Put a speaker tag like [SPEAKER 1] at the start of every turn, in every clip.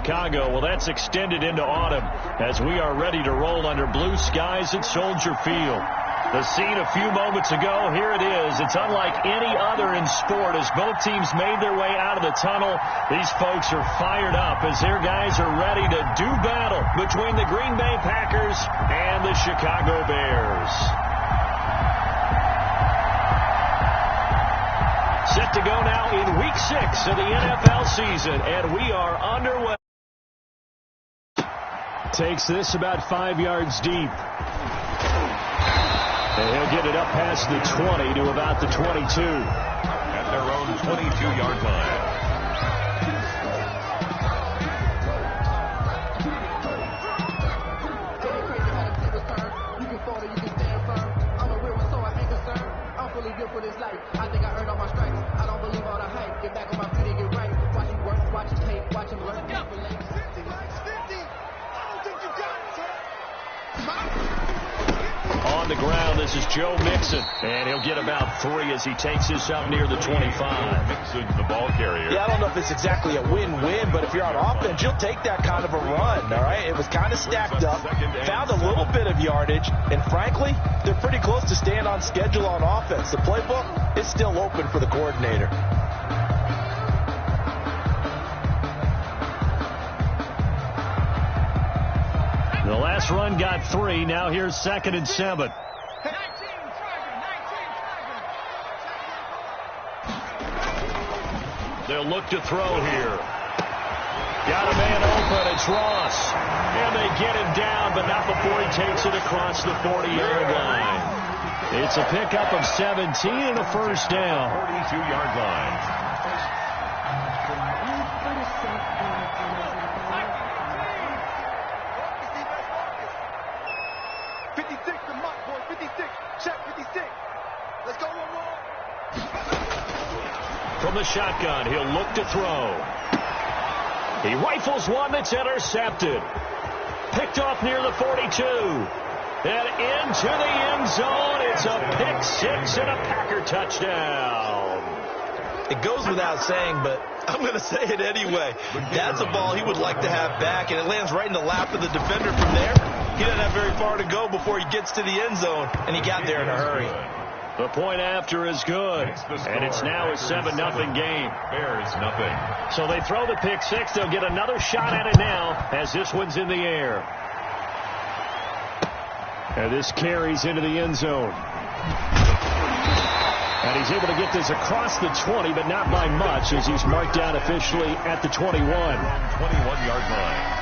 [SPEAKER 1] Chicago. Well, that's extended into autumn as we are ready to roll under blue skies at Soldier Field. The scene a few moments ago, here it is. It's unlike any other in sport as both teams made their way out of the tunnel. These folks are fired up as their guys are ready to do battle between the Green Bay Packers and the Chicago Bears. Set to go now in Week 6 of the NFL season, and we are underway. Takes this about 5 yards deep. And he'll get it up past the 20 to about the 22.
[SPEAKER 2] At their own 22-yard line.
[SPEAKER 3] You can fall or you can stand firm. I'm a real one, so I ain't concerned. I'm fully built for this life. I think I earned all my stripes. I don't believe all the hype. Get back on my feet and get right. Watch him work, watch him tape, watch him learn. 50, 50. I don't think you got it, sir.
[SPEAKER 1] On the ground, this is Joe Mixon, and he'll get about 3 as he takes this up near the 25.
[SPEAKER 2] Mixon, the ball carrier.
[SPEAKER 4] Yeah, I don't know if it's exactly a win-win, but if you're on offense, you'll take that kind of a run, all right? It was kind of stacked up, found a little bit of yardage, and frankly, they're pretty close to staying on schedule on offense. The playbook is still open for the coordinator.
[SPEAKER 1] The last run got 3. Now here's 2nd and 7. They'll look to throw here. Got a man open. It's Ross. And they get him down, but not before he takes it across the 40-yard line. It's a pickup of 17 and a first down.
[SPEAKER 2] 42-yard line.
[SPEAKER 1] From the shotgun, he'll look to throw. He rifles one that's intercepted. Picked off near the 42. And into the end zone. It's a pick 6 and a Packer touchdown.
[SPEAKER 4] It goes without saying, but I'm going to say it anyway. That's a ball he would like to have back, and it lands right in the lap of the defender from there. He doesn't have very far to go before he gets to the end zone, and he got there in a hurry.
[SPEAKER 1] The point after is good, and it's now a 7-0 game.
[SPEAKER 2] Bears nothing.
[SPEAKER 1] So they throw the pick 6. They'll get another shot at it now as this one's in the air. And this carries into the end zone. And he's able to get this across the 20, but not by much as he's marked down officially at the 21.
[SPEAKER 2] 21-yard line.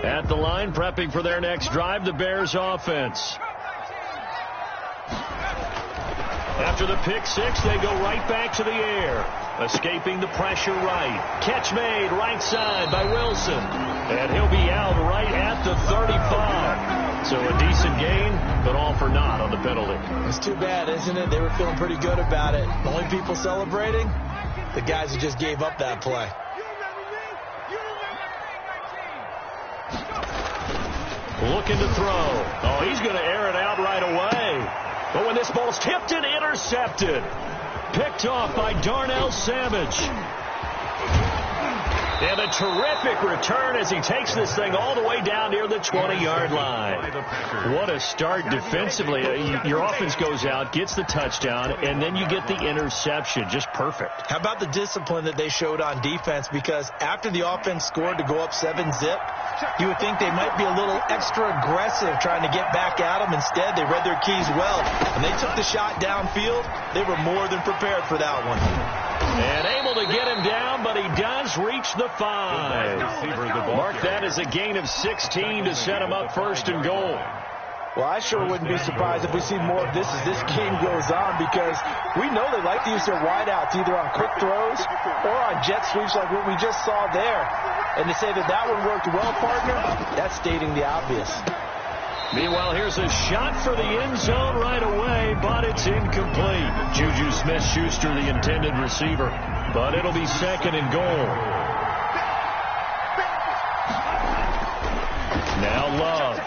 [SPEAKER 1] At the line, prepping for their next drive, the Bears offense. After the pick 6, they go right back to the air. Escaping the pressure right. Catch made right side by Wilson. And he'll be out right at the 35. So a decent gain, but all for naught on the penalty.
[SPEAKER 4] It's too bad, isn't it? They were feeling pretty good about it. The only people celebrating, the guys who just gave up that play.
[SPEAKER 1] Looking to throw. Oh, he's going to air it out right away. But when this ball's tipped and intercepted. Picked off by Darnell Savage. And a terrific return as he takes this thing all the way down near the 20-yard line. What a start defensively. Your offense goes out, gets the touchdown, and then you get the interception. Just perfect.
[SPEAKER 4] How about the discipline that they showed on defense? Because after the offense scored to go up 7-zip, you would think they might be a little extra aggressive trying to get back at them. Instead, they read their keys well. When they took the shot downfield, they were more than prepared for that one.
[SPEAKER 1] And able to get him down, but he does reach the 5. Mark that as a gain of 16 to set him up 1st and goal.
[SPEAKER 4] Well, I sure wouldn't be surprised if we see more of this as this game goes on, because we know they like to use their wideouts either on quick throws or on jet sweeps like what we just saw there. And to say that that one worked well, partner, that's stating the obvious.
[SPEAKER 1] Meanwhile, here's a shot for the end zone right away, but it's incomplete. Juju Smith-Schuster, the intended receiver, but it'll be 2nd and goal. Love.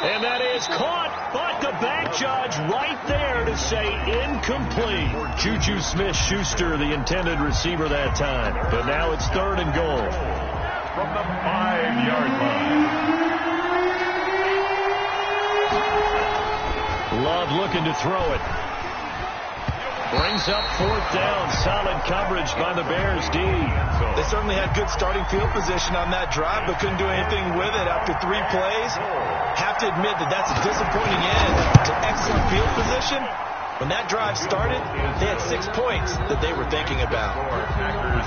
[SPEAKER 1] And that is caught, but the back judge right there to say incomplete. Juju Smith-Schuster, the intended receiver that time. But now it's 3rd and goal.
[SPEAKER 2] From the 5-yard line.
[SPEAKER 1] Love looking to throw it. Brings up 4th down. Solid coverage by the Bears D.
[SPEAKER 4] They certainly had good starting field position on that drive, but couldn't do anything with it after 3 plays. Have to admit that that's a disappointing end to excellent field position. When that drive started, they had 6 points that they were thinking about.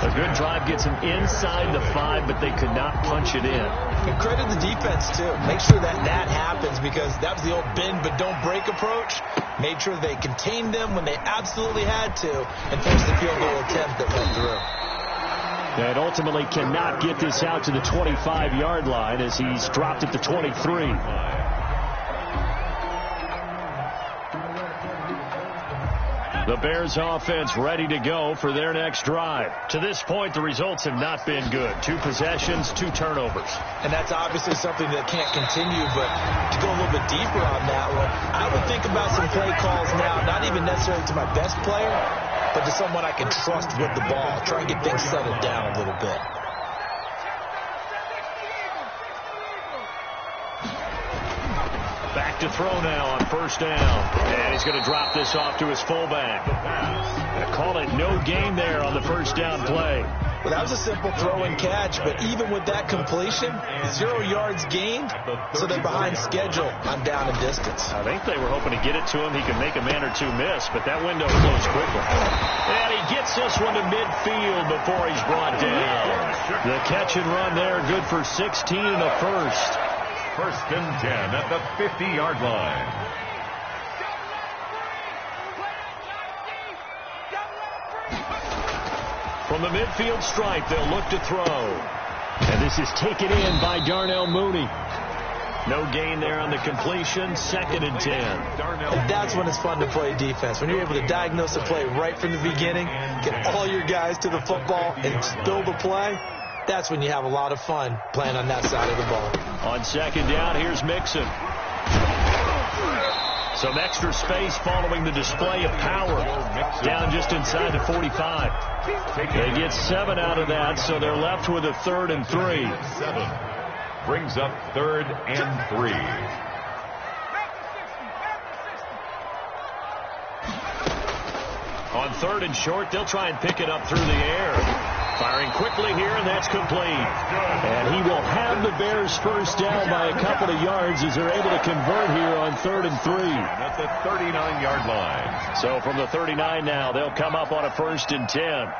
[SPEAKER 1] A good drive gets them inside the 5, but they could not punch it in.
[SPEAKER 4] And credit the defense, too. Make sure that that happens, because that was the old bend but don't break approach. Made sure they contained them when they absolutely had to and forced the field goal attempt that went through.
[SPEAKER 1] And ultimately cannot get this out to the 25-yard line as he's dropped at the 23. The Bears offense ready to go for their next drive. To this point, the results have not been good. 2 possessions, 2 turnovers.
[SPEAKER 4] And that's obviously something that can't continue, but to go a little bit deeper on that one, I would think about some play calls now, not even necessarily to my best player, but to someone I can trust with the ball. Try and get things settled down a little bit.
[SPEAKER 1] Back to throw now on 1st down. And he's going to drop this off to his fullback. They call it no gain there on the 1st down play.
[SPEAKER 4] Well, that was a simple throw and catch, but even with that completion, 0 yards gained, so they're behind schedule on down and distance.
[SPEAKER 1] I think they were hoping to get it to him. He could make a man or 2 miss, but that window closed quickly. And he gets this one to midfield before he's brought down. The catch and run there, good for 16 and a first.
[SPEAKER 2] 1st and 10 at the 50-yard line.
[SPEAKER 1] From the midfield stripe, they'll look to throw. And this is taken in by Darnell Mooney. No gain there on the completion. 2nd and 10.
[SPEAKER 4] And that's when it's fun to play defense. When you're able to diagnose a play right from the beginning, get all your guys to the football, and spill the play. That's when you have a lot of fun playing on that side of the ball.
[SPEAKER 1] On 2nd down, here's Mixon. Some extra space following the display of power. Down just inside the 45. They get 7 out of that, so they're left with a 3rd and 3.
[SPEAKER 2] 7 brings up 3rd and 3.
[SPEAKER 1] On 3rd and short, they'll try and pick it up through the air. Firing quickly here, and that's complete. And he will have the Bears 1st down by a couple of yards as they're able to convert here on 3rd and 3.
[SPEAKER 2] At the 39-yard line.
[SPEAKER 1] So from the 39 now, they'll come up on a 1st and 10.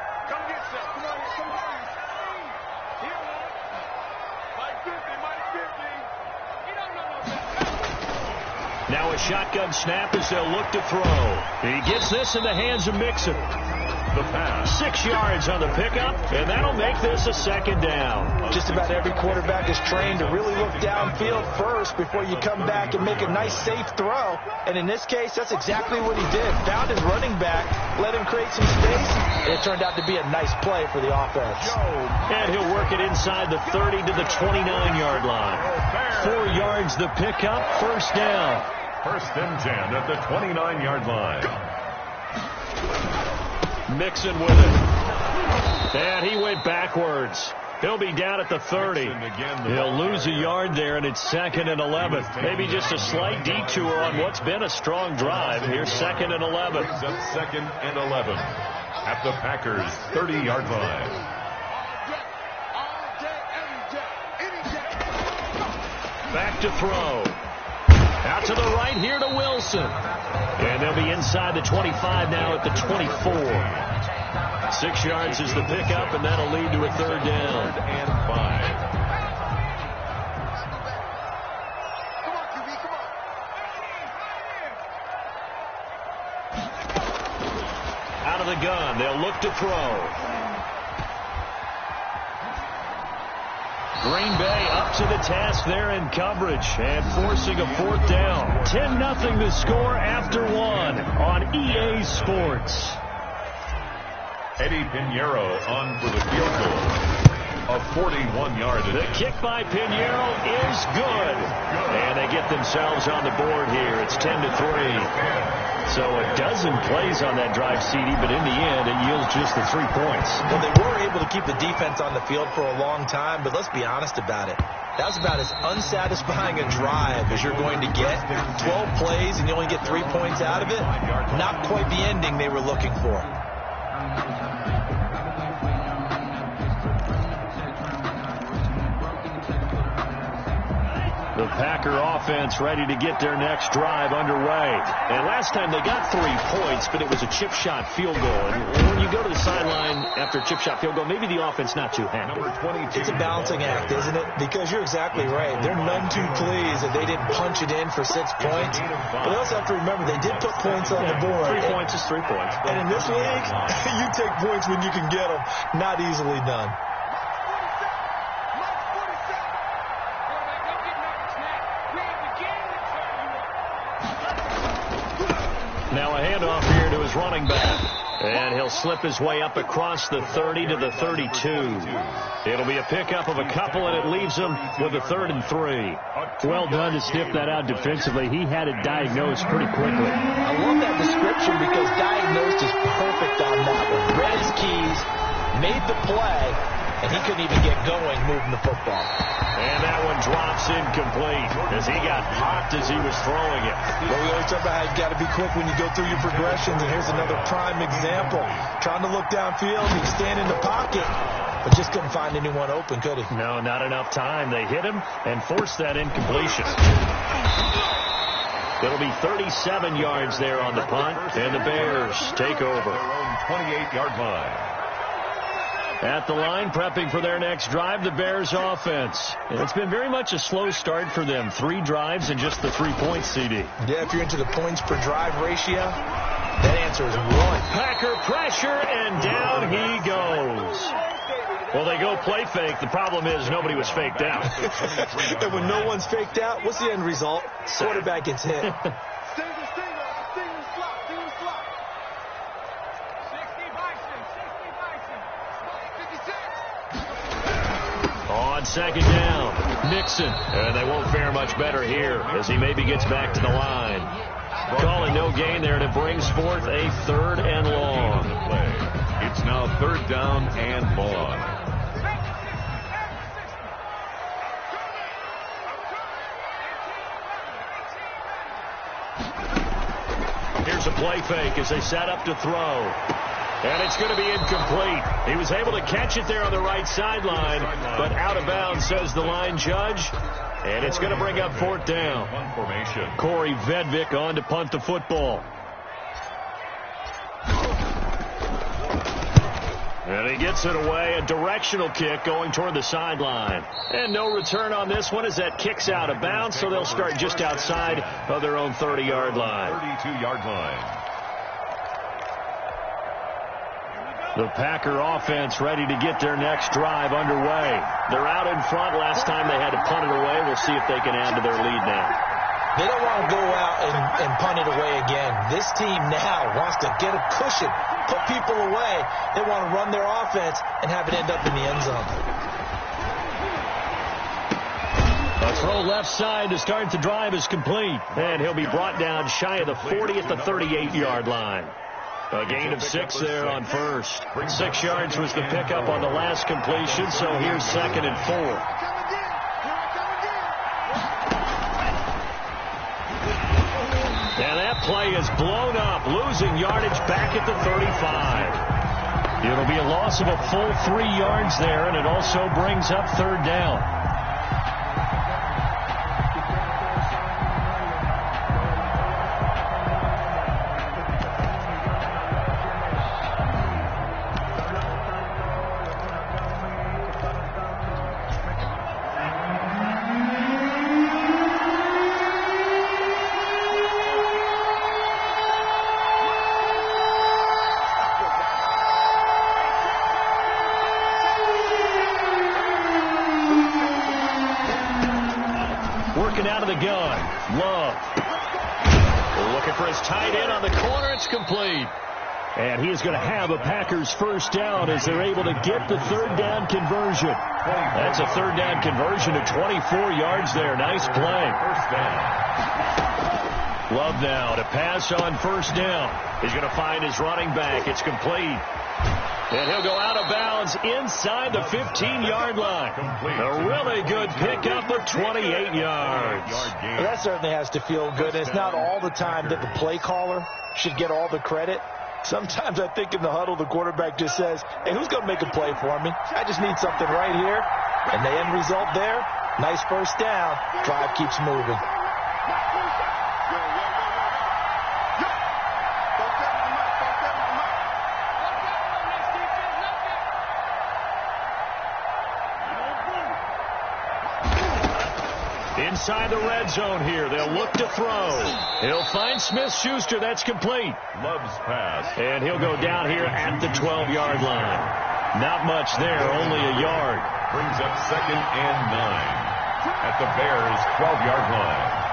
[SPEAKER 1] Now a shotgun snap as they'll look to throw. He gets this in the hands of Mixon.
[SPEAKER 2] The pass.
[SPEAKER 1] 6 yards on the pickup, and that'll make this a 2nd down.
[SPEAKER 4] Just about every quarterback is trained to really look downfield first before you come back and make a nice, safe throw. And in this case, that's exactly what he did. Found his running back, let him create some space, and it turned out to be a nice play for the offense.
[SPEAKER 1] And he'll work it inside the 30 to the 29-yard line. 4 yards the pickup, 1st down.
[SPEAKER 2] 1st and 10 at the 29-yard line.
[SPEAKER 1] Mixon with it. And he went backwards. He'll be down at the 30. He'll lose a yard there, and it's 2nd and 11. Maybe just a slight detour on what's been a strong drive. Here's 2nd and 11.
[SPEAKER 2] Brings up 2nd and 11 at the Packers' 30-yard line.
[SPEAKER 1] Back to throw. Out to the right here to Wilson. And they'll be inside the 25 now at the 24. 6 yards is the pickup, and that'll lead to a 3rd down.
[SPEAKER 2] 3rd and 5.
[SPEAKER 1] Out of the gun, they'll look to throw. Green Bay up to the task there in coverage and forcing a 4th down. 10-0 the score after 1 on EA Sports.
[SPEAKER 2] Eddie Pinheiro on for the field goal. a 41-yard
[SPEAKER 1] The kick by Pinheiro is good. And they get themselves on the board here. It's 10-3. So a dozen plays on that drive, CD, but in the end, it yields just the 3 points.
[SPEAKER 4] Well, they were able to keep the defense on the field for a long time, but let's be honest about it. That's about as unsatisfying a drive as you're going to get. 12 plays and you only get 3 points out of it. Not quite the ending they were looking for.
[SPEAKER 1] The Packer offense ready to get their next drive underway. And last time they got 3 points, but it was a chip shot field goal. And when you go to the sideline after a chip shot field goal, maybe the offense not too happy.
[SPEAKER 2] Number 22.
[SPEAKER 4] It's a balancing act, isn't it? Because you're exactly right. They're none too pleased that they didn't punch it in for 6 points. But they also have to remember they did put points on the board.
[SPEAKER 1] 3 points is 3 points.
[SPEAKER 4] And in this league, you take points when you can get them. Not easily done.
[SPEAKER 1] Now a handoff here to his running back. And he'll slip his way up across the 30 to the 32. It'll be a pickup of a couple, and it leaves him with a 3rd and 3.
[SPEAKER 5] Well done to sniff that out defensively. He had it diagnosed pretty quickly.
[SPEAKER 4] I love that description because diagnosed is perfect on that one. Read his keys, made the play, and he couldn't even get going moving the football.
[SPEAKER 1] And that one drops incomplete as he got popped as he was throwing it.
[SPEAKER 4] Well, we always talk about how you've got to be quick when you go through your progressions, and here's another prime example. Trying to look downfield, he'd stand in the pocket, but just couldn't find anyone open, could he?
[SPEAKER 1] No, not enough time. They hit him and forced that incompletion. It'll be 37 yards there on the punt, and the Bears take over.
[SPEAKER 2] Their own 28-yard line.
[SPEAKER 1] At the line, prepping for their next drive, the Bears offense. And it's been very much a slow start for them. 3 drives and just the 3 points, CD.
[SPEAKER 4] Yeah, if you're into the points per drive ratio, that answer is 1.
[SPEAKER 1] Packer pressure, and down he goes. Well, they go play fake. The problem is nobody was faked out.
[SPEAKER 4] And when no one's faked out, what's the end result? Quarterback gets hit.
[SPEAKER 1] On 2nd down, Nixon. And they won't fare much better here as he maybe gets back to the line. Calling no gain there, and it brings forth a 3rd and long.
[SPEAKER 2] It's now 3rd down and long.
[SPEAKER 1] Here's a play fake as they set up to throw. And it's going to be incomplete. He was able to catch it there on the right sideline, but out of bounds, says the line judge. And it's going to bring up 4th down. Corey Vedvik on to punt the football. And he gets it away, a directional kick going toward the sideline. And no return on this one as that kicks out of bounds, so they'll start just outside of their own 30-yard line.
[SPEAKER 2] 32-yard line.
[SPEAKER 1] The Packer offense ready to get their next drive underway. They're out in front. Last time they had to punt it away. We'll see if they can add to their lead now.
[SPEAKER 4] They don't want to go out and punt it away again. This team now wants to get a cushion, put people away. They want to run their offense and have it end up in the end zone.
[SPEAKER 1] A throw left side to start the drive is complete. And he'll be brought down shy of the 40 at the 38-yard line. A gain of 6 there on first. 6 yards was the pickup on the last completion, so here's 2nd and 4. And that play is blown up, losing yardage back at the 35. It'll be a loss of a full 3 yards there, and it also brings up 3rd down. Out of the gun. Love. Looking for his tight end on the corner. It's complete. And he is going to have a Packers first down as they're able to get the third down conversion. That's a third down conversion to 24 yards there. Nice play.
[SPEAKER 2] First down.
[SPEAKER 1] Love now to pass on first down. He's going to find his running back. It's complete. And he'll go out of bounds inside the 15-yard line. A really good pickup of 28 yards.
[SPEAKER 4] Well, that certainly has to feel good. It's not all the time that the play caller should get all the credit. Sometimes I think in the huddle, the quarterback just says, hey, who's going to make a play for me? I just need something right here. And the end result there, nice first down. Drive keeps moving.
[SPEAKER 1] Inside the red zone here. They'll look to throw. He'll find Smith-Schuster. That's complete.
[SPEAKER 2] Love's pass.
[SPEAKER 1] And he'll go down here at the 12-yard line. Not much there, only a yard.
[SPEAKER 2] Brings up 2nd and 9 at the Bears' 12-yard line.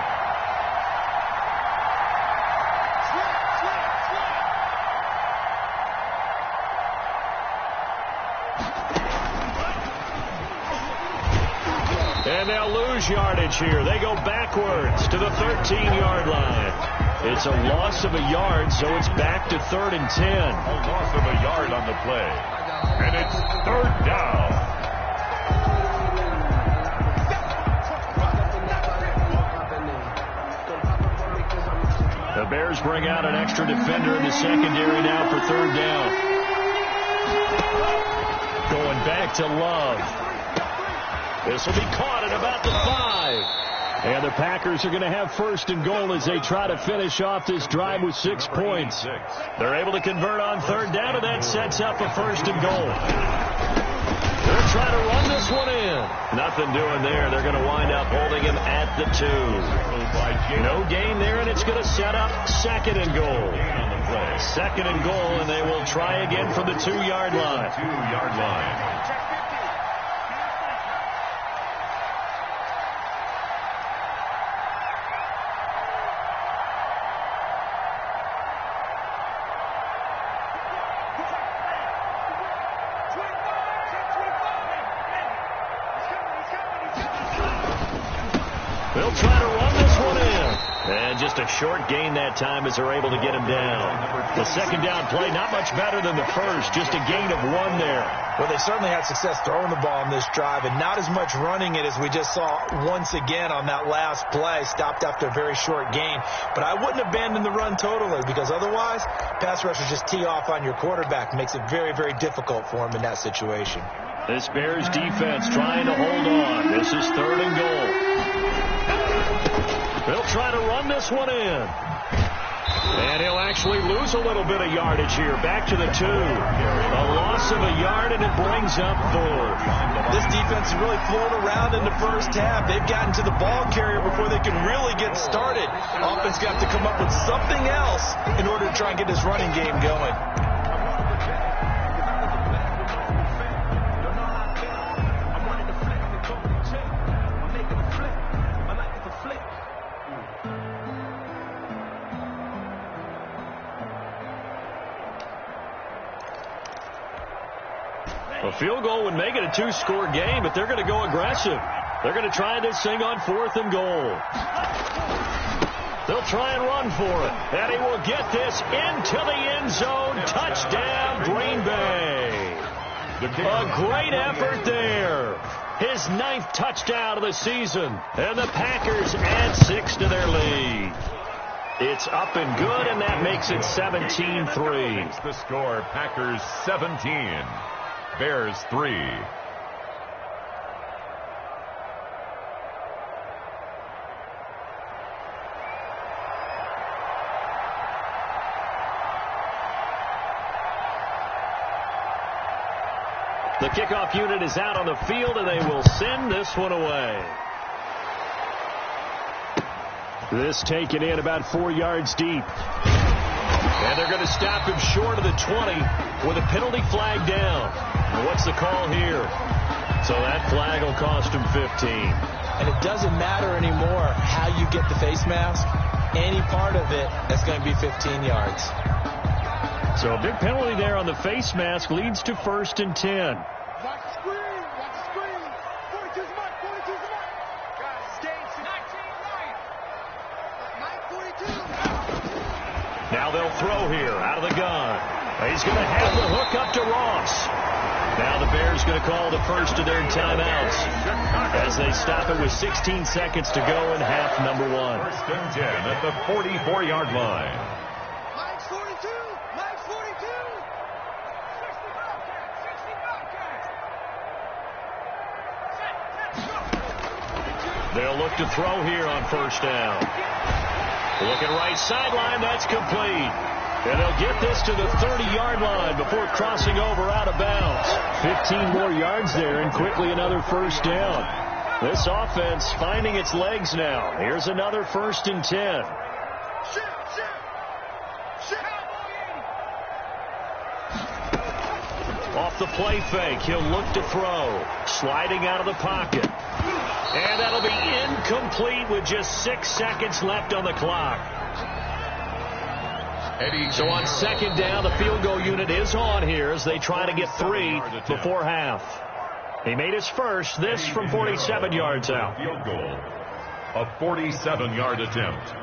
[SPEAKER 1] And they'll lose yardage here. They go backwards to the 13-yard line. It's a loss of a yard, so it's back to 3rd and 10.
[SPEAKER 2] A loss of a yard on the play. And it's 3rd down. The
[SPEAKER 1] Bears bring out an extra defender in the secondary now for 3rd down. Going back to Love. This will be caught at about the 5. And the Packers are going to have 1st and goal as they try to finish off this drive with 6 points. They're able to convert on 3rd down, and that sets up a 1st and goal. They'll try to run this one in. Nothing doing there. They're going to wind up holding him at the 2. No gain there, and it's going to set up 2nd and goal. 2nd and goal, and they will try again from the 2-yard line.
[SPEAKER 2] 2-yard line.
[SPEAKER 1] They'll try to run this one in. And just a short gain that time as they're able to get him down. The 2nd down play, not much better than the first. Just a gain of 1 there.
[SPEAKER 4] Well, they certainly had success throwing the ball on this drive and not as much running it as we just saw once again on that last play. Stopped after a very short gain. But I wouldn't abandon the run totally because otherwise, pass rushers just tee off on your quarterback. Makes it very, very difficult for him in that situation.
[SPEAKER 1] This Bears defense trying to hold on. This is 3rd and goal. They'll try to run this one in. And he'll actually lose a little bit of yardage here. Back to the 2. A loss of a yard, and it brings up 4th.
[SPEAKER 4] This defense has really flown around in the first half. They've gotten to the ball carrier before they can really get started. Offense got to come up with something else in order to try and get this running game going.
[SPEAKER 1] A field goal would make it a 2-score game, but they're going to go aggressive. They're going to try this thing on 4th and goal. They'll try and run for it. And he will get this into the end zone. Touchdown, Green Bay. A great effort there. His 9th touchdown of the season. And the Packers add 6 to their lead. It's up and good, and that makes it 17-3.
[SPEAKER 2] The score, Packers 17. Bears 3.
[SPEAKER 1] The kickoff unit is out on the field, and they will send this one away. This taken in about 4 yards deep. And they're going to stop him short of the 20 with a penalty flag down. And what's the call here? So that flag will cost him 15.
[SPEAKER 4] And it doesn't matter anymore how you get the face mask. Any part of it, that's going to be 15 yards.
[SPEAKER 1] So a big penalty there on the face mask leads to 1st and 10.
[SPEAKER 3] Watch the screen. Watch the screen. 42's mark. 42's mark. Got it. Skates. 19 right. 9:42.
[SPEAKER 1] Now they'll throw here out of the gun. He's going to have the hook up to Ross. Now the Bears going to call the first of their timeouts as they stop it with 16 seconds to go in half number 1.
[SPEAKER 2] 1st and 10 at the 44-yard line.
[SPEAKER 3] Mike's 42. Mike's 42. 65.
[SPEAKER 1] They'll look to throw here on 1st down. Looking right sideline, that's complete. And they'll get this to the 30-yard line before crossing over out of bounds. 15 more yards there and quickly another 1st down. This offense finding its legs now. Here's another 1st and 10. Off the play fake, he'll look to throw. Sliding out of the pocket. And that'll be incomplete with just 6 seconds left on the clock. So on 2nd down, the field goal unit is on here as they try to get 3 before half. He made his first, this from 47 yards out.
[SPEAKER 2] Field goal. A 47-yard attempt.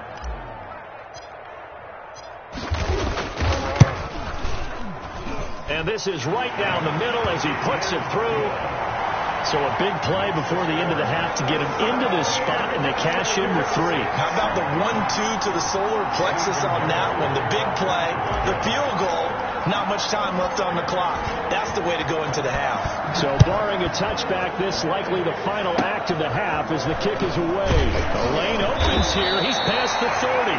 [SPEAKER 1] And this is right down the middle as he puts it through. So a big play before the end of the half to get him into this spot, and they cash in with 3.
[SPEAKER 4] How about the 1-2 to the solar plexus on that one? The big play, the field goal, not much time left on the clock. That's the way to go into the half.
[SPEAKER 1] So barring a touchback, this likely the final act of the half as the kick is away. The lane opens here. He's past the 30.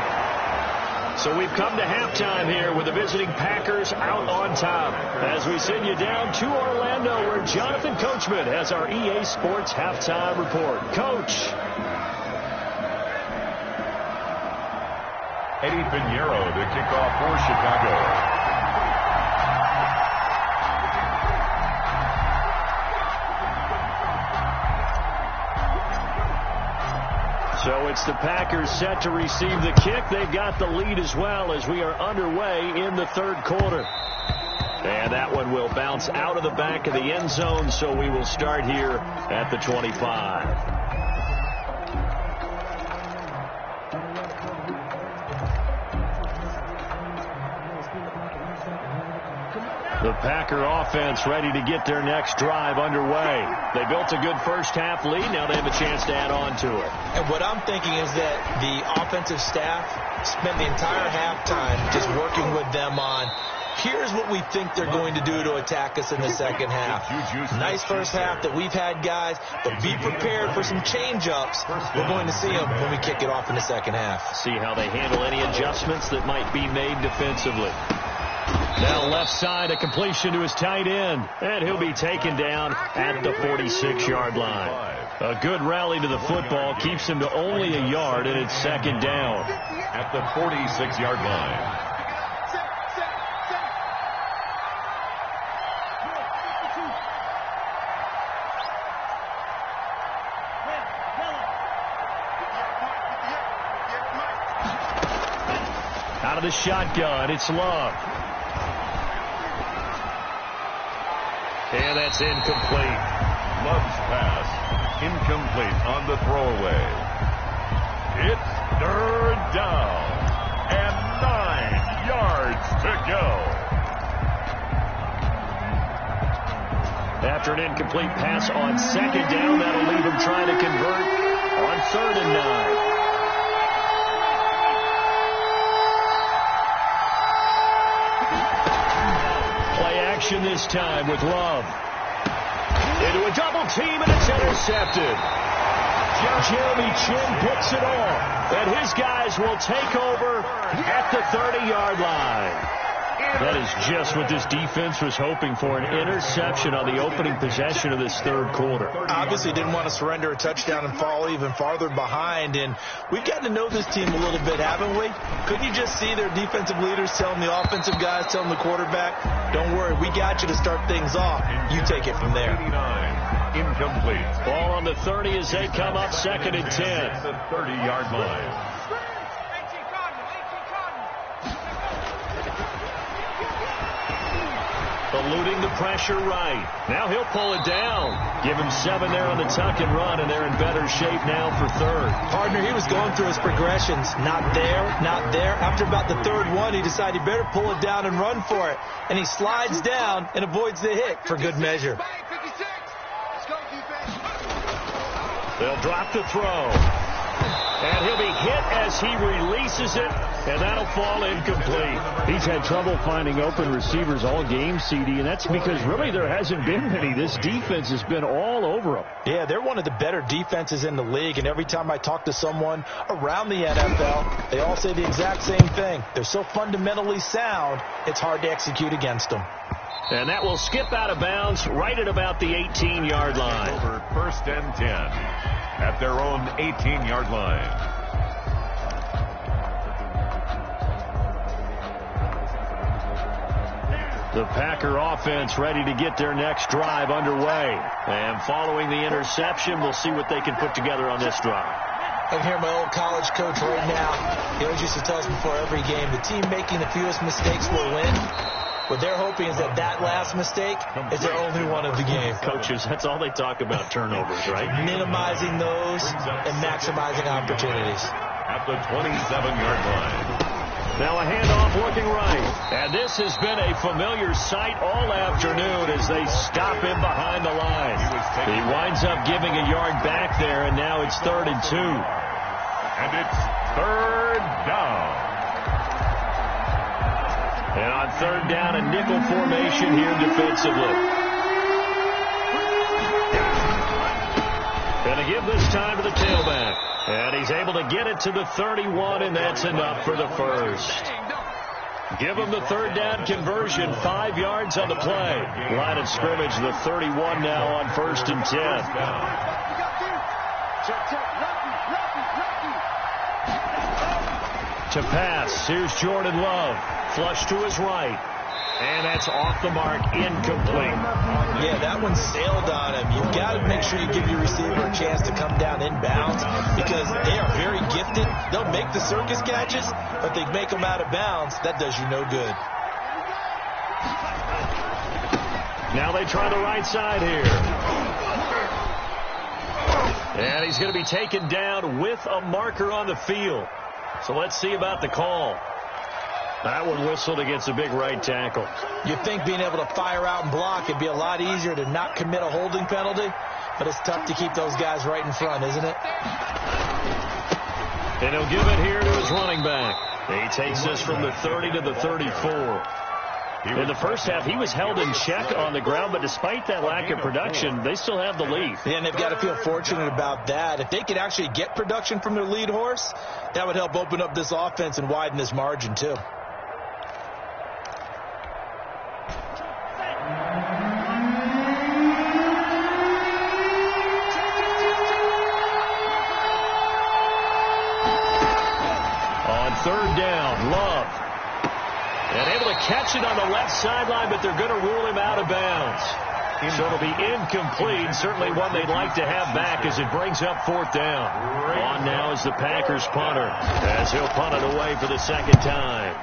[SPEAKER 1] So we've come to halftime here with the visiting Packers out on top as we send you down to Orlando where Jonathan Coachman has our EA Sports halftime report. Coach.
[SPEAKER 2] Eddie Pinheiro to kick off for Chicago.
[SPEAKER 1] So it's the Packers set to receive the kick. They've got the lead as well as we are underway in the 3rd quarter. And that one will bounce out of the back of the end zone, so we will start here at the 25. The Packer offense ready to get their next drive underway. They built a good first half lead. Now they have a chance to add on to it.
[SPEAKER 4] And what I'm thinking is that the offensive staff spent the entire halftime just working with them on, here's what we think they're going to do to attack us in the second half. Nice first half that we've had, guys, but be prepared for some change-ups. We're going to see them when we kick it off in the second half.
[SPEAKER 1] See how they handle any adjustments that might be made defensively. Now left side, a completion to his tight end, and he'll be taken down at the 46-yard line. A good rally to the football keeps him to only a yard, and it's 2nd down.
[SPEAKER 2] At the 46-yard line.
[SPEAKER 1] Out of the shotgun, it's Love. And that's incomplete.
[SPEAKER 2] Love's pass. Incomplete on the throwaway. It's 3rd down. And 9 yards to go.
[SPEAKER 1] After an incomplete pass on 2nd down, that'll leave him trying to convert on 3rd and 9. This time with Love. Into a double team, and it's intercepted. Jeremy Chin picks it off, and his guys will take over at the 30-yard line. That is just what this defense was hoping for, an interception on the opening possession of this 3rd quarter.
[SPEAKER 4] Obviously didn't want to surrender a touchdown and fall even farther behind, and we've gotten to know this team a little bit, haven't we? Couldn't you just see their defensive leaders telling the offensive guys, telling the quarterback, don't worry, we got you to start things off. You take it from there.
[SPEAKER 2] 89, incomplete.
[SPEAKER 1] Ball on the 30 as they come up 2nd and 10.
[SPEAKER 2] At the 30-yard line.
[SPEAKER 1] eluding the pressure right. Now he'll pull it down. Give him 7 there on the tuck and run, and they're in better shape now for third.
[SPEAKER 4] Partner, he was going through his progressions. Not there, not there. After about the third one, he decided he better pull it down and run for it. And he slides down and avoids the hit for good measure.
[SPEAKER 1] They'll drop the throw. And he'll be hit as he releases it, and that'll fall incomplete.
[SPEAKER 5] He's had trouble finding open receivers all game, CD, and that's because really there hasn't been many. This defense has been all over them.
[SPEAKER 4] Yeah, they're one of the better defenses in the league, and every time I talk to someone around the NFL, they all say the exact same thing. They're so fundamentally sound, it's hard to execute against them.
[SPEAKER 1] And that will skip out of bounds right at about the 18-yard line.
[SPEAKER 2] Over 1st and 10 at their own 18-yard line.
[SPEAKER 1] The Packer offense ready to get their next drive underway. And following the interception, we'll see what they can put together on this drive.
[SPEAKER 4] I can hear my old college coach right now. He always used to tell us before every game, the team making the fewest mistakes will win. What they're hoping is that last mistake is their only one of the game.
[SPEAKER 1] Coaches, that's all they talk about, turnovers, right?
[SPEAKER 4] Minimizing those and maximizing opportunities.
[SPEAKER 2] At the 27-yard line.
[SPEAKER 1] Now a handoff looking right. And this has been a familiar sight all afternoon as they stop him behind the line. He winds up giving a yard back there, and now it's 3rd and 2.
[SPEAKER 2] And it's 3rd down.
[SPEAKER 1] And on 3rd down, a nickel formation here defensively. Going to give this time to the tailback. And he's able to get it to the 31, and that's enough for the first. Give him the 3rd down conversion, 5 yards on the play. Line of scrimmage, the 31 now on 1st and 10. To pass, here's Jordan Love. Flush to his right. And that's off the mark, incomplete.
[SPEAKER 4] Yeah, that one sailed on him. You've got to make sure you give your receiver a chance to come down inbounds because they are very gifted. They'll make the circus catches, but they make them out of bounds. That does you no good.
[SPEAKER 1] Now they try the right side here. And he's going to be taken down with a marker on the field. So let's see about the call. That one whistled against a big right tackle.
[SPEAKER 4] You'd think being able to fire out and block it'd be a lot easier to not commit a holding penalty, but it's tough to keep those guys right in front, isn't it?
[SPEAKER 1] And he'll give it here to his running back. He takes this from the 30 to the 34. In the first half, he was held in check on the ground, but despite that lack of production, they still have the lead.
[SPEAKER 4] Yeah, and they've got to feel fortunate about that. If they could actually get production from their lead horse, that would help open up this offense and widen this margin, too.
[SPEAKER 1] On 3rd down, Love. And able to catch it on the left sideline, but they're going to rule him out of bounds. So it'll be incomplete. Certainly one they'd like to have back as it brings up 4th down. On now is the Packers punter as he'll punt it away for the 2nd time.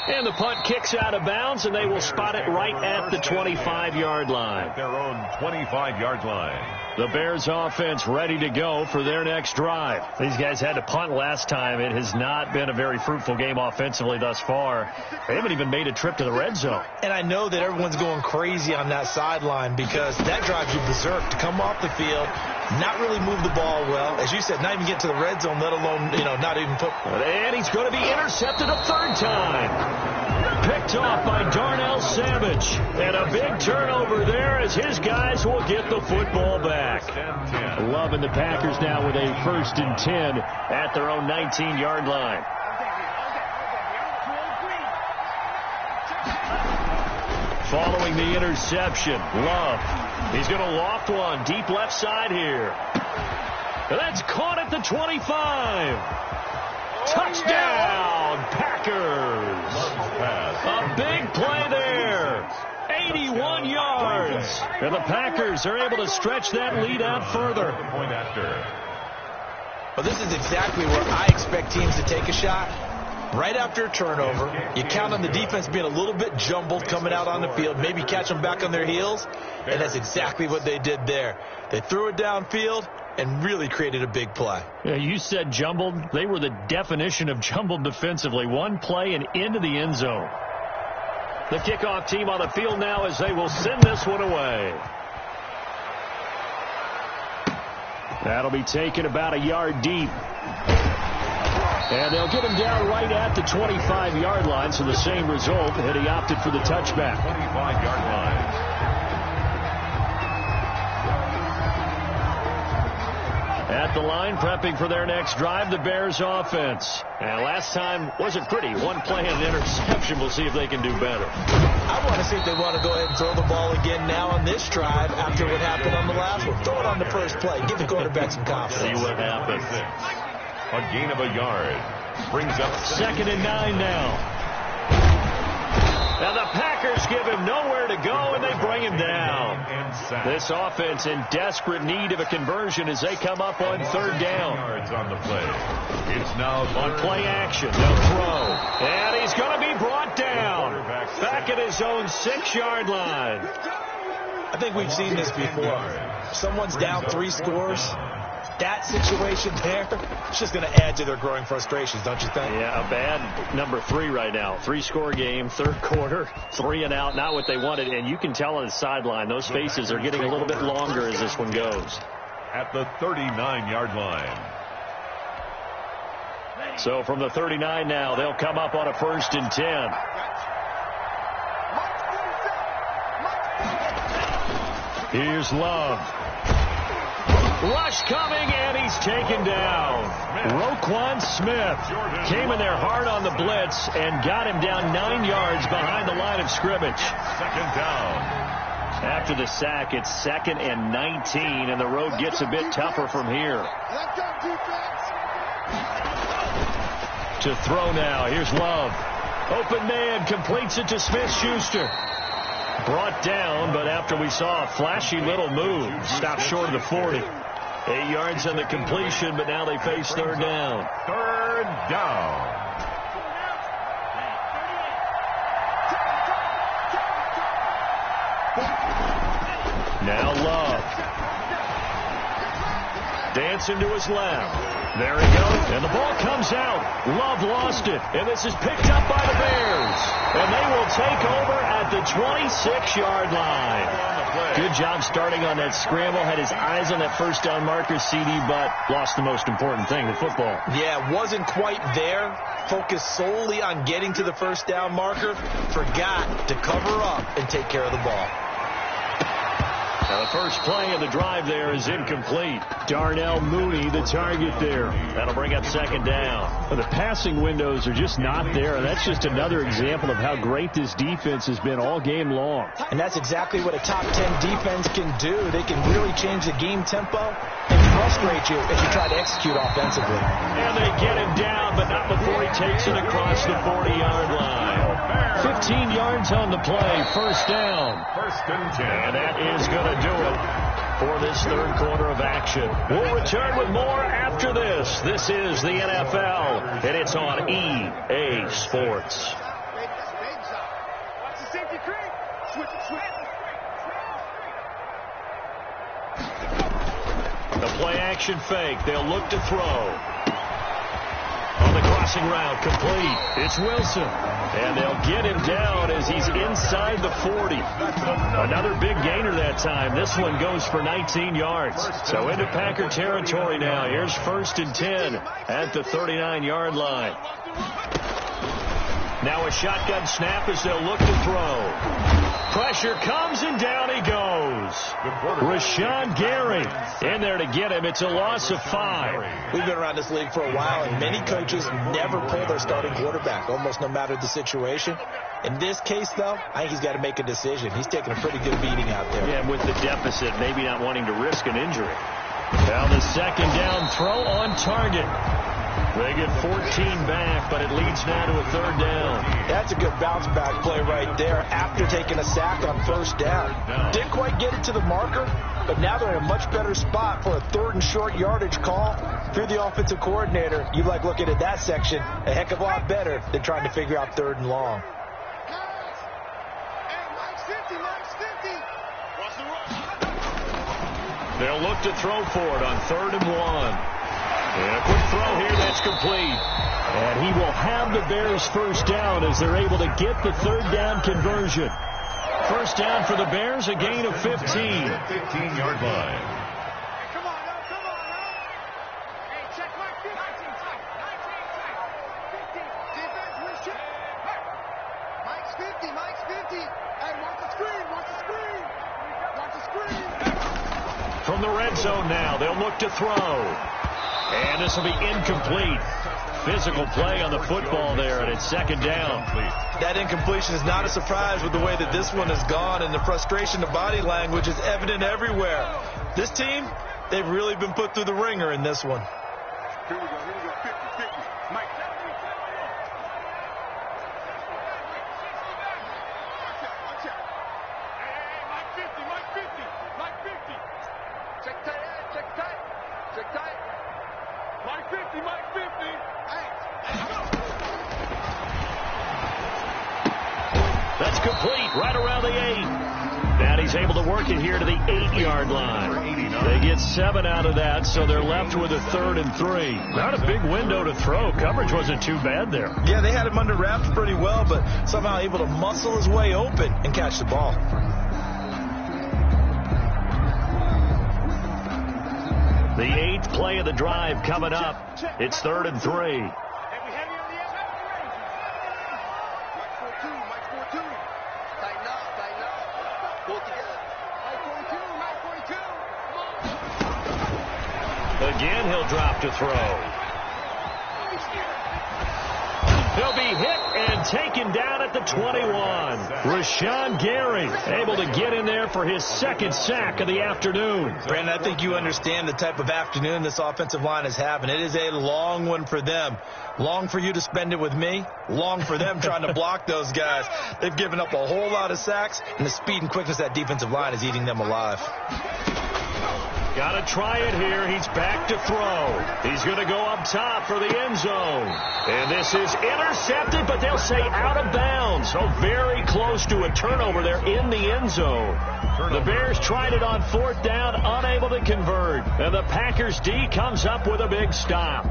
[SPEAKER 1] And the punt kicks out of bounds, and they will spot it right at the 25-yard line.
[SPEAKER 2] Their own 25-yard line.
[SPEAKER 1] The Bears offense ready to go for their next drive. These guys had to punt last time. It has not been a very fruitful game offensively thus far. They haven't even made a trip to the red zone.
[SPEAKER 4] And I know that everyone's going crazy on that sideline because that drives you berserk to come off the field, not really move the ball well. As you said, not even get to the red zone, let alone, not even put.
[SPEAKER 1] And he's going to be intercepted a 3rd time. Picked off by Darnell Savage. And a big turnover there as his guys will get the football back.
[SPEAKER 5] Loving the Packers now with a 1st and 10
[SPEAKER 1] at their own 19-yard line. Following the interception, Love. He's going to loft one deep left side here. And that's caught at the 25. Touchdown, Packers. A big play there. 81 yards. And the Packers are able to stretch that lead out further.
[SPEAKER 2] Point after.
[SPEAKER 4] Well, this is exactly where I expect teams to take a shot. Right after a turnover, you count on the defense being a little bit jumbled coming out on the field, maybe catch them back on their heels, and that's exactly what they did there. They threw it downfield and really created a big play.
[SPEAKER 5] Yeah, you said jumbled. They were the definition of jumbled defensively. One play and into the end zone. The kickoff team on the field now as they will send this one away. That'll be taken about a yard deep. And they'll get him down right at the 25-yard line, so the same result, and he opted for the touchback.
[SPEAKER 2] 25-yard line.
[SPEAKER 5] At the line, prepping for their next drive, the Bears offense. And last time wasn't pretty. One play and an interception. We'll see if they can do better.
[SPEAKER 4] I want to see if they want to go ahead and throw the ball again now on this drive after what happened on the last one. Throw it on the first play. Give the quarterback some confidence.
[SPEAKER 5] See what happens.
[SPEAKER 2] A gain of a yard. Brings up
[SPEAKER 5] 2nd and 9 now. Now the Packers give him nowhere to go, and they bring him down. This offense in desperate need of a conversion as they come up on 3rd down.
[SPEAKER 2] Yards on the play. It's now
[SPEAKER 5] on play action. They'll throw. And he's going to be brought down. Back at his own 6-yard line.
[SPEAKER 4] I think we've seen this before. Someone's down 3 scores. That situation there, it's just going to add to their growing frustrations, don't you think?
[SPEAKER 5] Yeah, a bad number 3 right now. 3-score game, 3rd quarter, 3 and out, not what they wanted. And you can tell on the sideline, those faces are getting a little bit longer as this one goes.
[SPEAKER 2] At the 39-yard line.
[SPEAKER 5] So from the 39 now, they'll come up on a 1st and 10. Here's Love. Rush coming, and he's taken down. Roquan Smith came in there hard on the blitz and got him down 9 yards behind the line of scrimmage.
[SPEAKER 2] 2nd down.
[SPEAKER 5] After the sack, it's 2nd and 19, and the road gets a bit tougher from here. To throw now, here's Love. Open man, completes it to Smith-Schuster. Brought down, but after we saw a flashy little move, stopped short of the 40. 8 yards on the completion, but now they face 3rd down.
[SPEAKER 2] 3rd down.
[SPEAKER 5] Now Love. Dancing to his left. There he goes, and the ball comes out. Love lost it, and this is picked up by the Bears. And they will take over at the 26-yard line. Good job starting on that scramble. Had his eyes on that 1st down marker, CD, but lost the most important thing, the football. Yeah, wasn't quite there. Focused solely on getting to the 1st down marker. Forgot to cover up and take care of the ball. Now the first play of the drive there is incomplete. Darnell Mooney, the target there. That'll bring up 2nd down.
[SPEAKER 6] Well, the passing windows are just not there. That's just another example of how great this defense has been all game long.
[SPEAKER 4] And that's exactly what a top 10 defense can do. They can really change the game tempo and frustrate you as you try to execute offensively.
[SPEAKER 5] And they get him down, but not before he takes it across the 40-yard line. 15 yards on the play, 1st down.
[SPEAKER 2] 1st and 10.
[SPEAKER 5] And that is going to do it for this 3rd quarter of action. We'll return with more after this. This is the NFL, and it's on EA Sports. The play-action fake. They'll look to throw. On the crossing route, complete. It's Wilson. And they'll get him down as he's inside the 40. Another big gainer that time. This one goes for 19 yards. So into Packer territory now. Here's 1st and 10 at the 39-yard line. Now a shotgun snap as they'll look to throw. Pressure comes, and down he goes. Rashawn Gary in there to get him. It's a loss of 5.
[SPEAKER 4] We've been around this league for a while, and many coaches never pull their starting quarterback, almost no matter the situation. In this case, though, I think he's got to make a decision. He's taking a pretty good beating out there.
[SPEAKER 5] Yeah, and with the deficit, maybe not wanting to risk an injury. Now the 2nd down throw on target. They get 14 back, but it leads now to a 3rd down.
[SPEAKER 4] That's a good bounce-back play right there after taking a sack on 1st down. Didn't quite get it to the marker, but now they're in a much better spot for a 3rd and short yardage call. If you're the offensive coordinator, you like looking at that section a heck of a lot better than trying to figure out 3rd and long.
[SPEAKER 1] They'll look to throw for it on 3rd and 1. And a quick throw here, that's complete.
[SPEAKER 6] And he will have the Bears first down as they're able to get the 3rd down conversion.
[SPEAKER 1] First down for the Bears, a gain of 15.
[SPEAKER 2] 15-yard line.
[SPEAKER 3] Come on, Hey, check Mike 50. Defense, we should. Mike's 50. Hey, watch the screen.
[SPEAKER 1] From the red zone now, they'll look to throw. And this will be incomplete. Physical play on the football there, and it's 2nd down.
[SPEAKER 4] That incompletion is not a surprise with the way that this one has gone, and the frustration of body language is evident everywhere. This team, they've really been put through the ringer in this one.
[SPEAKER 3] Here we go. 50. Mike. Watch out. Hey, Mike 50. Check tight. Mike 50. Hey.
[SPEAKER 1] That's complete, right around the 8. Now he's able to work it here to the 8-yard line. They get 7 out of that, so they're left with a 3rd and 3.
[SPEAKER 6] Not a big window to throw. Coverage wasn't too bad there.
[SPEAKER 4] Yeah, they had him under wraps pretty well, but somehow able to muscle his way open and catch the ball.
[SPEAKER 1] The 8th play of the drive coming up. It's 3rd and 3. Again, he'll drop to throw. He'll be hit and taken down at the 21.
[SPEAKER 6] Rashawn Gary able to get in there for his 2nd sack of the afternoon.
[SPEAKER 4] Brandon, I think you understand the type of afternoon this offensive line is having. It is a long one for them. Long for you to spend it with me. Long for them trying to block those guys. They've given up a whole lot of sacks, and the speed and quickness of that defensive line is eating them alive.
[SPEAKER 1] Got to try it here. He's back to throw. He's going to go up top for the end zone. And this is intercepted, but they'll say out of bounds. So very close to a turnover there in the end zone. The Bears tried it on 4th down, unable to convert. And the Packers D comes up with a big stop.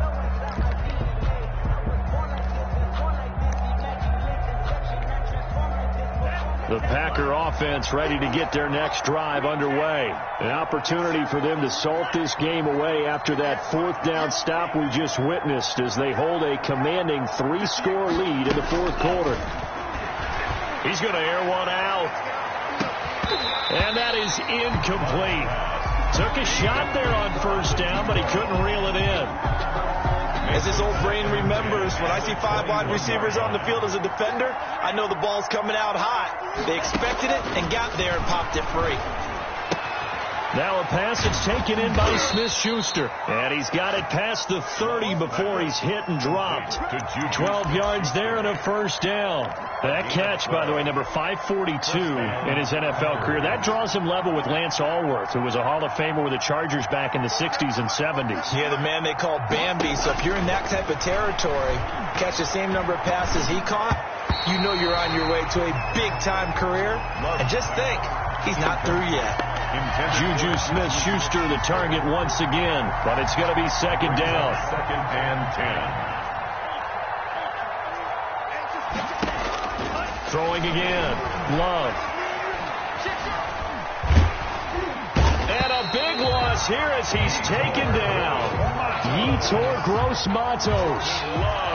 [SPEAKER 6] The Packer offense ready to get their next drive underway. An opportunity for them to salt this game away after that 4th down stop we just witnessed as they hold a commanding 3-score lead in the 4th quarter.
[SPEAKER 1] He's going to air one out. And that is incomplete. Took a shot there on 1st down, but he couldn't reel it in.
[SPEAKER 4] As his old brain remembers, when I see 5 wide receivers on the field as a defender, I know the ball's coming out hot. They expected it and got there and popped it free.
[SPEAKER 1] Now a pass is taken in by Smith-Schuster. And he's got it past the 30 before he's hit and dropped. 12 yards there and a 1st down. That catch, by the way, number 542 in his NFL career. That draws him level with Lance Allworth, who was a Hall of Famer with the Chargers back in the 60s and 70s.
[SPEAKER 4] Yeah, the man they called Bambi. So if you're in that type of territory, catch the same number of passes he caught, you know you're on your way to a big-time career. And just think, he's not through yet.
[SPEAKER 1] Juju Smith-Schuster the target once again, but it's going to be 2nd down.
[SPEAKER 2] 2nd and 10.
[SPEAKER 1] Throwing again. Love. And a big loss here as he's taken down. Yetur Gross-Matos.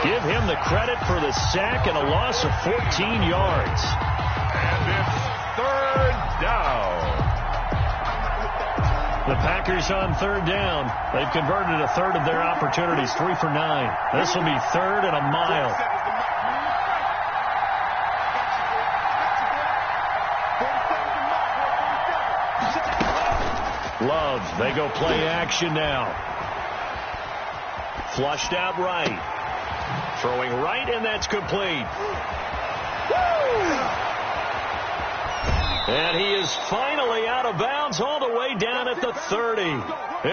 [SPEAKER 1] Give him the credit for the sack and a loss of 14 yards.
[SPEAKER 2] And it's 3rd down.
[SPEAKER 1] The Packers on 3rd down. They've converted a 1/3 of their opportunities, 3 for 9. This will be 3rd and a mile. Love, they go play action now. Flushed out right. Throwing right, and that's complete. And he is finally out of bounds all the way down at the 30.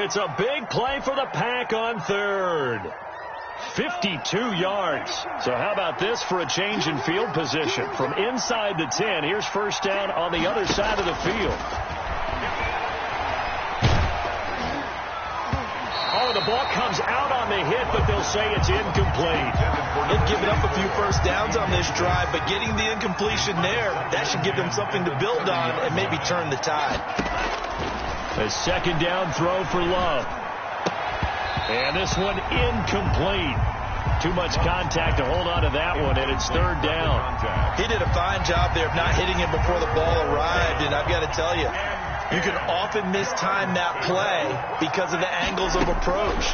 [SPEAKER 1] It's a big play for the Pack on third. 52 yards. So how about this for a change in field position? From inside the 10, here's first down on the other side of the field. Oh, the ball comes out on the hit, but they'll say it's incomplete.
[SPEAKER 4] They've given up a few first downs on this drive, but getting the incompletion there, that should give them something to build on and maybe turn the tide.
[SPEAKER 1] A second down throw for Love. And this one incomplete. Too much contact to hold on to that one, and it's third down.
[SPEAKER 4] He did a fine job there of not hitting him before the ball arrived, and I've got to tell you, you can often mistime that play because of the angles of approach.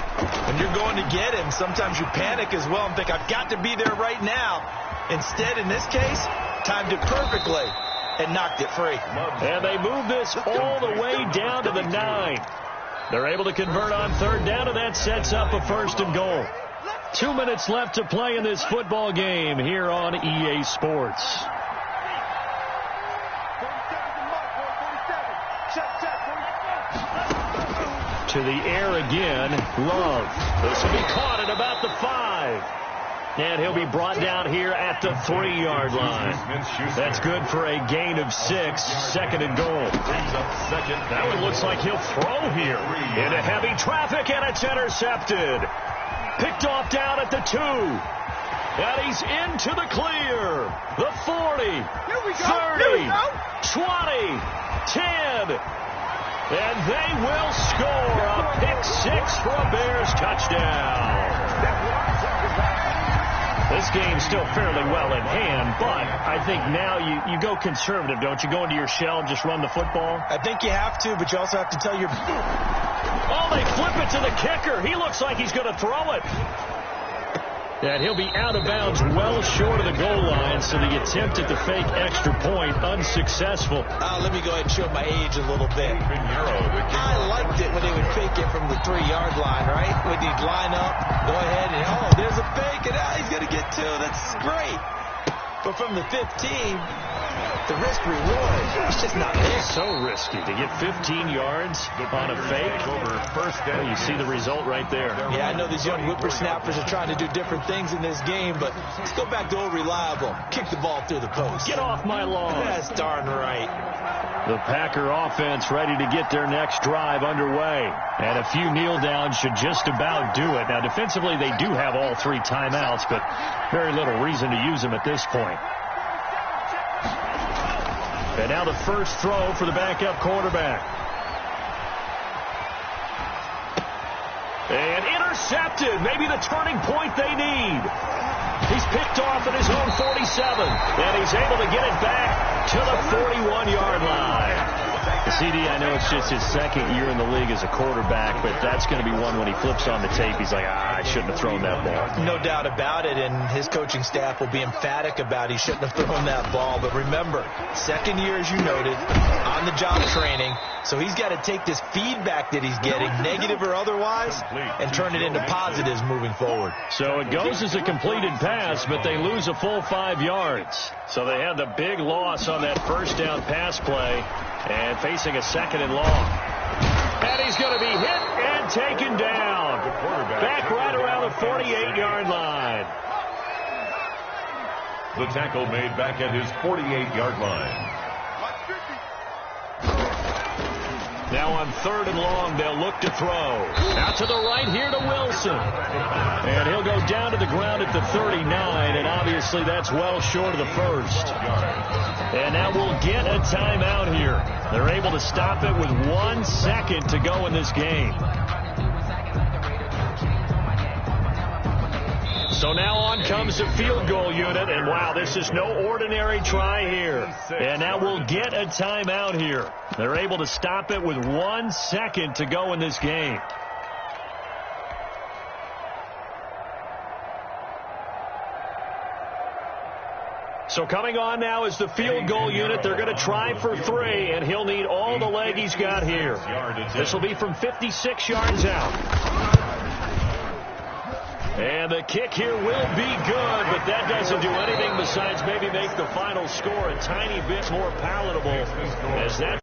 [SPEAKER 4] When you're going to get him, sometimes you panic as well and think, I've got to be there right now. Instead, in this case, timed it perfectly and knocked it free.
[SPEAKER 1] And they move this all the way down to the 9. They're able to convert on third down, and that sets up a first and goal. 2 minutes left to play in this football game here on EA Sports. To the air again, Love. This will be caught at about the 5. And he'll be brought down here at the 3-yard line. That's good for a gain of 6, second and goal. That one looks like he'll throw here. Into heavy traffic, and it's intercepted. Picked off down at the 2. And he's into the clear. The 40, 30, 20, 10. And they will score a pick 6 for a Bears touchdown. This game's still fairly well in hand, but I think now you go conservative, don't you? Go into your shell and just run the football?
[SPEAKER 4] I think you have to, but you also have to tell your...
[SPEAKER 1] Oh, they flip it to the kicker. He looks like he's going to throw it. And he'll be out of bounds well short of the goal line, so the attempt at the fake extra point unsuccessful.
[SPEAKER 4] Let me go ahead and show my age a little bit. I liked it when they would fake it from the 3-yard line, right? When he'd line up, go ahead, and oh, there's a fake, and he's going to get 2. That's great. But from the 15, the risk-reward, it's just not there.
[SPEAKER 1] So risky to get 15 yards on a fake. Well, you see the result right there.
[SPEAKER 4] Yeah, I know these young whippersnappers are trying to do different things in this game, but let's go back to old reliable. Kick the ball through the post.
[SPEAKER 1] Get off my lawn.
[SPEAKER 4] That's darn right.
[SPEAKER 1] The Packer offense ready to get their next drive underway. And a few kneel downs should just about do it. Now, defensively, they do have all 3 timeouts, but very little reason to use them at this point. And now the first throw for the backup quarterback. And intercepted. Maybe the turning point they need. He's picked off at his own 47. And he's able to get it back to the 41-yard line. CD, I know it's just his second year in the league as a quarterback, but that's going to be one when he flips on the tape. He's like, I shouldn't have thrown that ball.
[SPEAKER 4] No doubt about it, and his coaching staff will be emphatic about he shouldn't have thrown that ball. But remember, second year, as you noted, on-the-job training, so he's got to take this feedback that he's getting, negative or otherwise, and turn it into positives moving forward.
[SPEAKER 1] So it goes as a completed pass, but they lose a full 5 yards. So they had the big loss on that first down pass play and facing a second and long. And he's going to be hit and taken down. Back right around the 48-yard line.
[SPEAKER 2] The tackle made back at his 48-yard line.
[SPEAKER 1] Now on third and long, they'll look to throw. Out to the right here to Wilson. And he'll go down to the ground at the 39, and obviously that's well short of the first. And now we'll get a timeout here. They're able to stop it with 1 second to go in this game. So now on comes the field goal unit, and wow, this is no ordinary try here. And now we'll get a timeout here. They're able to stop it with 1 second to go in this game. So coming on now is the field goal unit. They're going to try for 3, and he'll need all the leg he's got here. This will be from 56 yards out. And the kick here will be good, but that doesn't do anything besides maybe make the final score a tiny bit more palatable as that